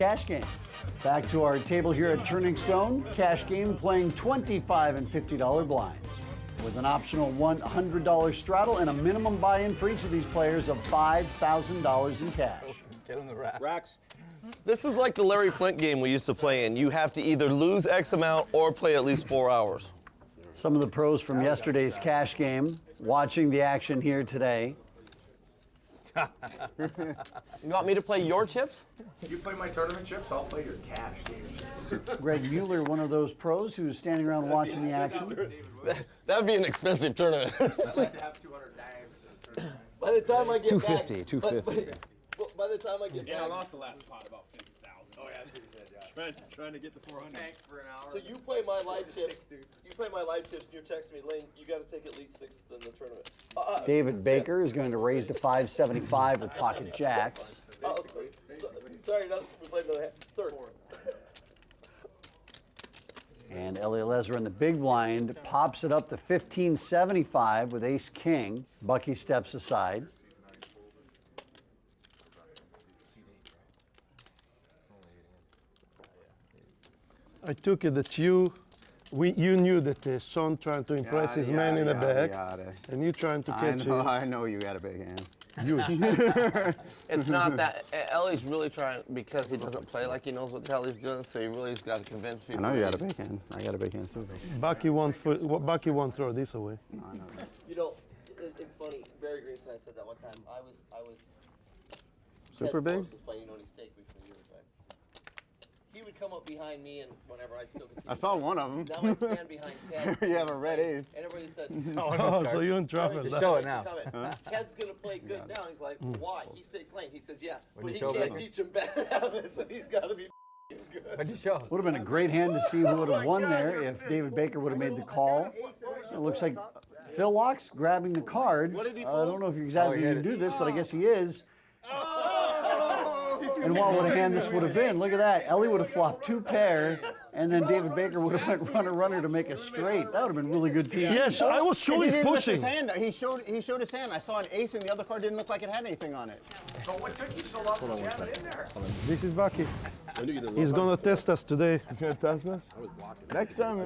Cash game. Back to our table here at Turning Stone. Cash game playing $25 and $50 blinds with an optional $100 straddle and a minimum buy-in for each of these players of $5,000 in cash. Get him the racks. This is like the Larry Flint game we used to play in. You have to either lose X amount or play at least 4 hours. Some of the pros from yesterday's cash game watching the action here today. You want me to play your chips? You play my tournament chips, I'll play your cash games. Greg Mueller, one of those pros who's standing around watching the action. That would be an expensive tournament. I'd like to have 200 dimes. By the time I get 250, back, 250. By the time I get Yeah, I back. lost the last pot about 50,000. Oh yeah, that's what you said. Yeah. Trying to get the 400. Tank for an hour. So you play my live chips. You play my live chips. You're texting me, Lane. You got to take at least 6 in the tournament. David Baker is going to raise to 575 with pocket jacks. Sorry, we played another hand. Third. And Elezra in the big blind pops it up to 1575 with ace king. Bucky steps aside. I took it that you knew that Shawn trying to impress his man in the back, and you trying to catch him. I know you got a big hand. It's not that. Ellie's really trying because he doesn't play like he knows what the hell he's doing, so he really's got to convince people. I know you got a big hand. I got a big hand too. Bucky won't throw this away. No, I know that. You know, it's funny. Barry Greenstein said that one time. I was. Super big? Was playing, you know, when he's take me for years, right? He would come up behind me, and whenever I'd still continue. I saw one of them. Now I'd stand behind Ted. You have a red ace. And everybody said, Oh, so you're in trouble. Show it now. Ted's going to play good now. He's like, why? He takes lane. He says, yeah, but he show can't me. teach him bad habits, so he's got to be good. What'd you show? Would have been a great hand to see who would have won there if David Baker would have made the call. It looks like Phil Laak's grabbing the cards. I don't know if you're exactly going to do this, but I guess he is. And what would a hand this would have been? Look at that. Ellie would have flopped 2 pair, and then David Baker would have went runner to make a straight. That would have been really good team. Yes, I was sure he's pushing. His hand. He showed his hand. I saw an ace, and the other card didn't look like it had anything on it. But what took you so long to jam it in there? This is Bucky. He's gonna test us today. He's gonna test us? Next time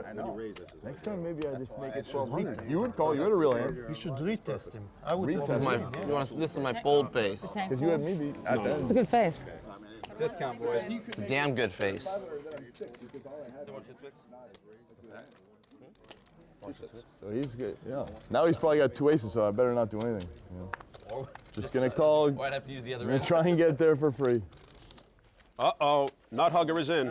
maybe I just make it 1200. You would call, you had a real hand. You should retest him. I would. This is my bold face. Because you had me beat at the It's end. a good face. Discount, boys. It's a damn good face. So he's good, yeah. Now he's probably got 2 aces, so I better not do anything. You know? Just gonna call, I'd have to use the other gonna try and get there for free. Uh-oh, Knot Hugger is in.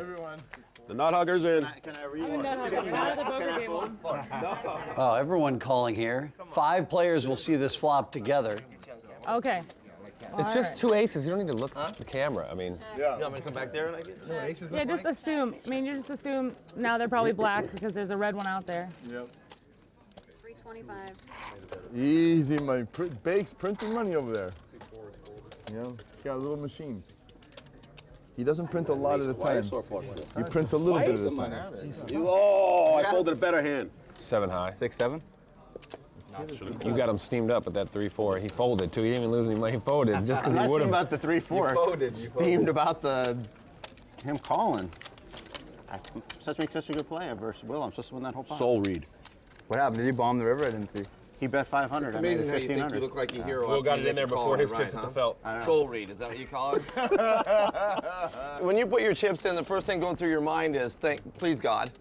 The Knot Hugger's in. Can I read I'm not having the poker game one. Oh, everyone calling here. 5 players will see this flop together. Okay. It's just 2 aces. You don't need to look at the camera. I mean, You want me to come back there and I get Yeah, just assume. I mean, you just assume now they're probably black because there's a red one out there. Yep. 325. Easy money. Bake's printing money over there. You know, he's got a little machine. He doesn't print a lot at a time. He prints a little bit at a time. Oh, I folded a better hand. 7 high. 6, 7? You got him steamed up at that 3-4. He folded too. He didn't even lose any money. He folded just because he would have. about the 3-4. Steamed about him calling. Makes such a good play versus Will. I'm supposed to win that whole pot. Soul read. What happened? Did he bomb the river? I didn't see. He bet 500. It's I made amazing it how you think 1500. you look like a hero. Will got it in there before his chips hit the felt. Soul read, is that what you call it? When you put your chips in, the first thing going through your mind is, please God.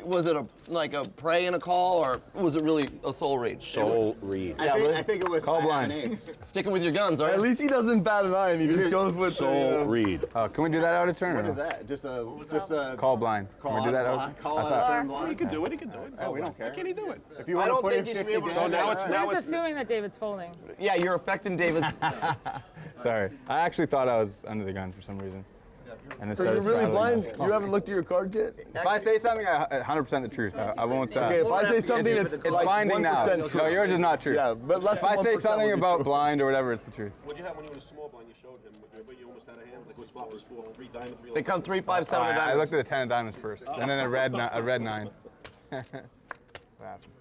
Was it like a pray and a call, or was it really a soul read? Soul read. I think it was Call blind. Sticking with your guns, right? At least he doesn't bat an eye and he just goes with Soul read. Can we do that out of turn? What is that? Just a Call blind. Call Can we do that out out? Call out of turn blind. He can do it, he can do it. Oh, we don't care. Why can't he do it? If you want to put in 50 able to. So now it's, We're just assuming that David's folding. Yeah, you're affecting David's. Sorry. I actually thought I was under the gun for some reason. And So you're really blind? You haven't looked at your card yet? If I say something, 100% the truth. I won't. Okay, if I say something that's it's like binding now. 1% true. No, yours is not true. Yeah, but less If than I 1% say would something be about true. blind or whatever, it's the truth. What'd you have when you were in a small blind? You showed him, but you almost had a hand. Like what's flop was 4, 3 diamond, 3. They come 3, 5, 7 I diamonds. looked at the 10 of diamonds first, and then a red 9. What happened?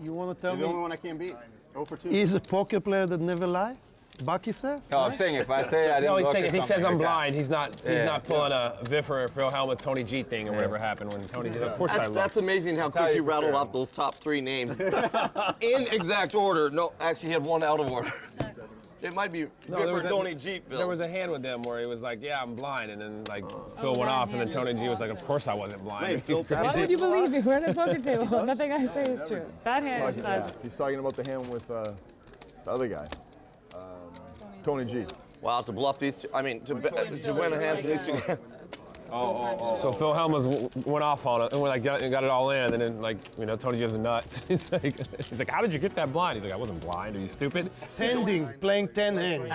You want to tell You're the only me one I can't beat. 0 for 2. he's a poker player that never lie? Bucky said? No, I'm saying if I say I didn't No, he's look saying or if he something says I'm like that. blind, he's not pulling a Viff or Phil Helmut Tony G thing or whatever happened when Tony G. Of course I looked. That's amazing how quick you rattled off those top 3 names in exact order. No, actually, he had one out of order. It might be Viff or Tony G. Phil. There was a hand with them where he was like, "Yeah, I'm blind," and then like Phil went off, and then Tony G was like, "Of course I wasn't blind." Why would you believe me? We're at a poker table. Nothing I say is true. That hand is not. He's talking about the hand with the other guy, Tony G. Wow, to bluff these two, I mean, to win a hand for these two guys. So Phil Helmut went off on it and got it all in, and then like Tony G's a nut. He's like, "How did you get that blind?" He's like, "I wasn't blind. Are you stupid?" Standing, playing 10 hands.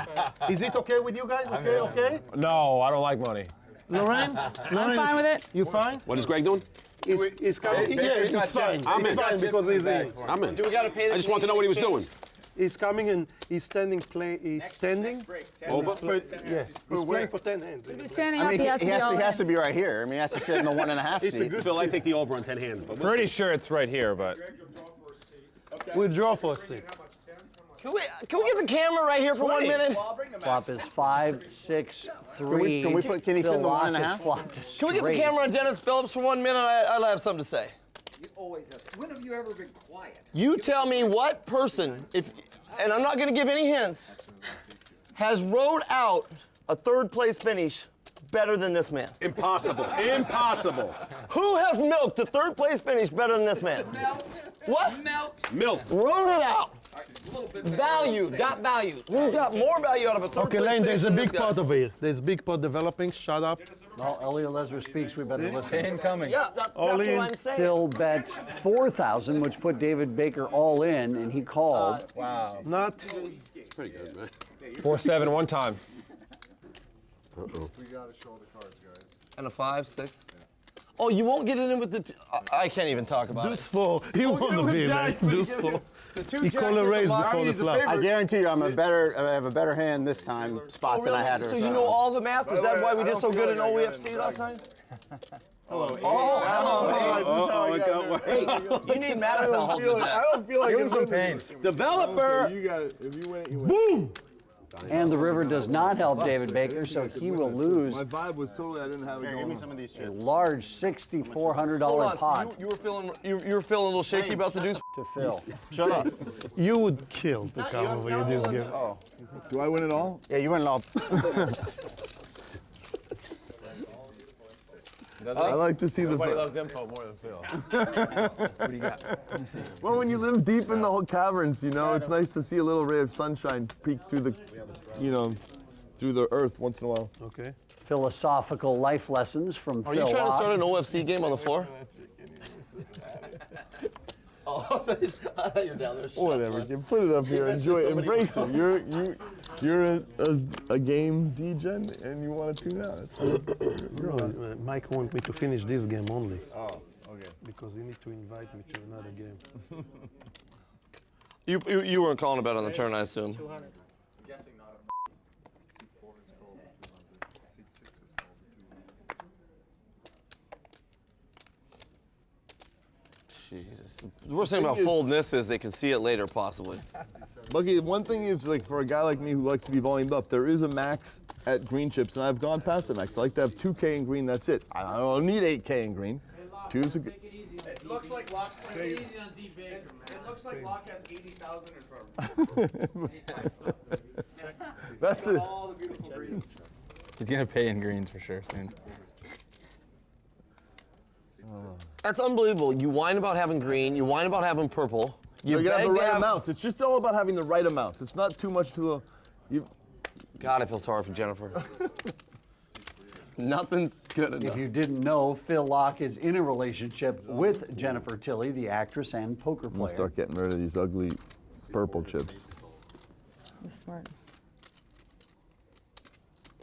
Is it okay with you guys? Okay? No, I don't like money. Lorraine? I'm fine with it. You fine? What is Greg doing? It's coming. Yeah, it's fine. I'm It's in. fine because he's in. I'm in. Do we gotta pay the I just want to know what he was doing. He's coming and he's standing, he's standing. Over? Yeah, he's playing for 10 hands. If he's standing I up, mean, he has to be all he has to in. be right here. I mean, he has to sit in the 1.5 It's a seat. good Phil, I seat. take the over on 10 hands. But Pretty sure it's right here, but We'll draw for a seat. Can we get the camera right here for 1 minute? Flop is 5, 6, 3. Can he sit in the Phil Laak 1.5? is flopped Can we straight. get the camera on Dennis Phillips for 1 minute? I'll have something to say. You always have. When have you ever been quiet? You tell me what person, and I'm not going to give any hints, has rode out a 3rd place finish better than this man. impossible. Impossible. Who has milked a 3rd place finish better than this man? What? Milk. Rode it out. Value, got value. Who's got more value out of a 3rd Okay, place Lane, finish there's a than this big guy? pot over here. There's a big pot developing. Shut up. Well, Elezra speaks, we better listen. Incoming. Yeah, that's All what in. I'm saying. Phil bet 4,000, which put David Baker all in, and he called. Wow. Not. Pretty good, man. 4-7 one time. And a 5, 6. Oh, you won't get it in with the. I can't even talk about Deuce 4. You want to be, man. Deuce 4. He called a raise before the flop. I guarantee you, I have a better hand this time spot than I had. So you know all the math? Is that why we did so good in OEFC last night? Oh, hello. Hey, you need Madison to hold the I deck. don't feel like Give him some pain. Developer. You got it. If you win it, you win. Boom. And the river does not help David Baker, so he will lose My vibe was totally, I didn't have it going. Some of these a chips. large $6,400 Hold on, pot so you were feeling a little shaky about the deuce. to Phil. Shut up. You would kill to come over here this game. Do I win it all? Yeah, you win it all. I like to see Nobody the. loves info more than Phil. What do you got? Well, when you live deep in the whole caverns, it's nice to see a little ray of sunshine peek through the, through the earth once in a while. Okay. Philosophical life lessons from Are Phil you trying to Laak. start an OFC game on the floor? Oh, I thought you were down there. Whatever. You put it up here. Enjoy it. Embrace it. You're a game degen and you want to tune out. That's fine. No, Mike wants me to finish this game only. Oh, okay. Because he needs to invite me to another game. You weren't calling about on the turn, I assume. Jesus. The worst thing about folding this is they can see it later, possibly. Bucky, one thing is, like, for a guy like me who likes to be volumed up, there is a max at green chips, and I've gone past the max. I like to have 2K in green, that's it. I don't need 8K in green. Two's a good. It looks like Laak's playing easy on D Baker, man. It looks like Laak has 80,000 in front of him. That's it. All the beautiful greens. He's gonna pay in greens for sure soon. That's unbelievable. You whine about having green, you whine about having purple. You gotta have beg the to right amounts. It's just all about having the right amounts. It's not too much to the. God, I feel sorry for Jennifer. Nothing's good enough. If you didn't know, Phil Laak is in a relationship with Jennifer Tilley, the actress and poker I'm gonna player. start getting rid of these ugly purple chips. Smart.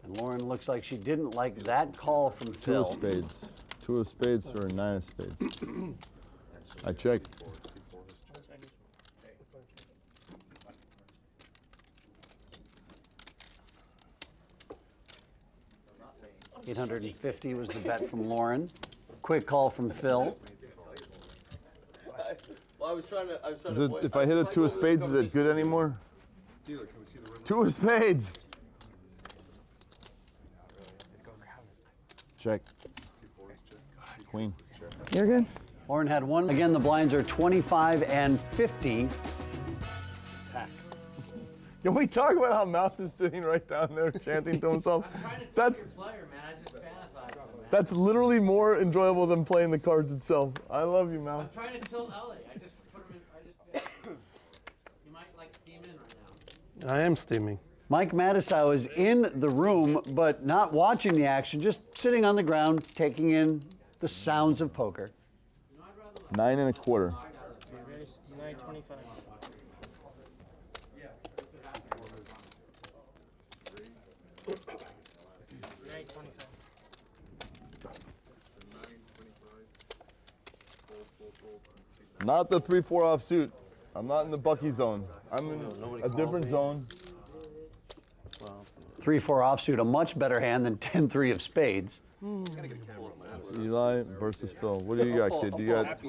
And Lauren looks like she didn't like that call from Two Phil. of spades. 2 of spades or a 9 of spades. I check. $850 was the bet from Lauren. Quick call from Phil. Well, I was trying to Is it, if I hit a 2 of spades, is it good anymore? Two of spades. Check. Queen. You're good. Lauren had one. Again, the blinds are 25 and 50. Can we talk about how Mouth is sitting right down there chanting to himself? That's literally more enjoyable than playing the cards itself. I love you, Mouth. I'm trying to tilt Ellie. I just put him in. You might like steam in right now. I am steaming. Mike Matisow is in the room, but not watching the action, just sitting on the ground, taking in the sounds of poker. 9 1/4. 925. Not the 3-4 offsuit. I'm not in the Bucky zone. I'm in a different zone. 3-4 offsuit, a much better hand than 10-3 of spades. It's Eli versus Phil. What do you got, kid? You got.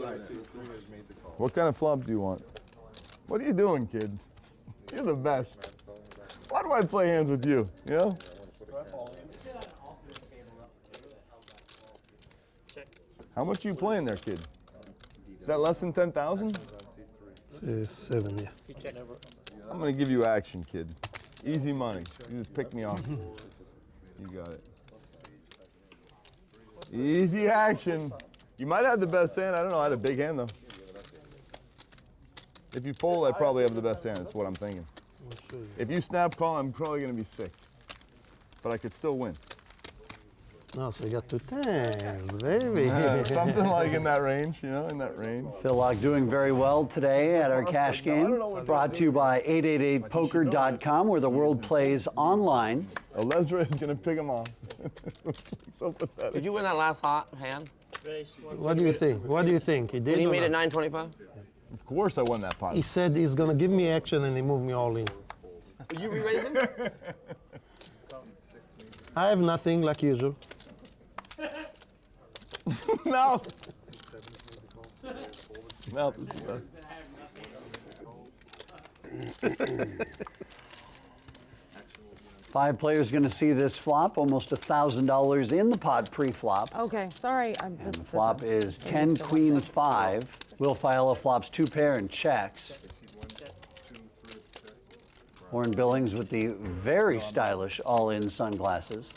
What kind of flop do you want? What are you doing, kid? You're the best. Why do I play hands with you? You know? How much are you playing there, kid? Is that less than 10,000? 7, yeah. I'm gonna give you action, kid. Easy money. You just pick me off. You got it. Easy action. You might have the best hand. I don't know. I had a big hand though. If you fold, I probably have the best hand. That's what I'm thinking. If you snap call, I'm probably gonna be sick. But I could still win. No, so you got 2 tens, baby. Something like in that range, you know, in that range. Phil Laak doing very well today at our cash game. Brought to you by 888poker.com, where the world plays online. Elezra is going to pick him off. So pathetic. Did you win that last hot hand? What do you think? What do you think? He did. When he or made it not? 925? Of course I won that pot. He said he's going to give me action and he moved me all in. Are you re-raising? I have nothing like usual. No. No. Five players going to see this flop, almost $1,000 in the pot pre-flop. Okay, sorry. And the flop is 10 Queen 5. Will Fiala flops 2 pair and checks. Lauren Billings with the very stylish all-in sunglasses.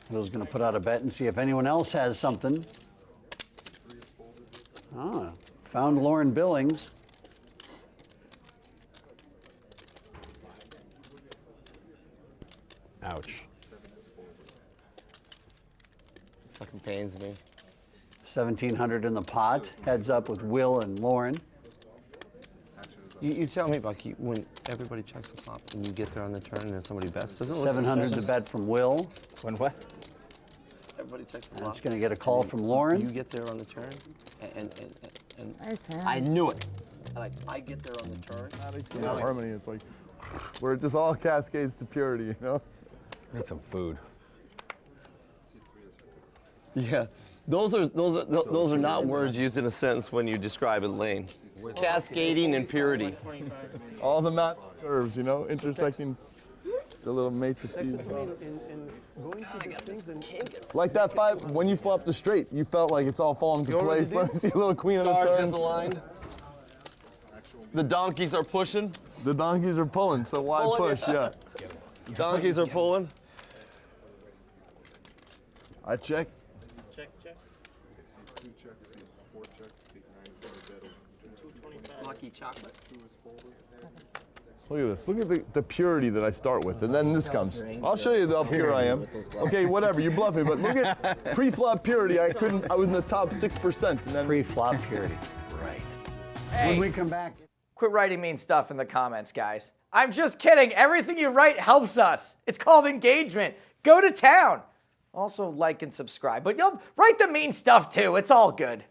Will's going to put out a bet and see if anyone else has something. Ah, found Lauren Billings. Ouch. Fucking pains me. 1,700 in the pot. Heads up with Will and Lauren. You tell me, Bucky, when everybody checks the flop and you get there on the turn and then somebody bets, doesn't it look 700 to suspicious? bet from Will. When what? Everybody checks the flop. That's going to get a call from Lauren. You get there on the turn, and Nice hand. I knew it. And I get there on the turn. You know, harmony, it's like where it just all cascades to purity, you know? Need some food. Yeah, those are not words used in a sentence when you describe a lane. Cascading and purity. All the knot curves, you know, intersecting the little matrices. Like that 5, when you flopped the straight, you felt like it's all falling into place. Let me see a little queen on the Stars turn. just aligned. The donkeys are pushing. The donkeys are pulling, so why Pulling, push? Yeah. The donkeys are pulling. I check. Check. Lucky chocolate. Look at this. Look at the purity that I start with, and then this comes. I'll show you how pure I am. Okay, whatever. You bluff me, but look at pre-flop purity. I was in the top 6%, and then Pre-flop purity. Right. Hey. When we come back. Quit writing mean stuff in the comments, guys. I'm just kidding. Everything you write helps us. It's called engagement. Go to town. Also, like and subscribe. But you'll write the mean stuff too. It's all good.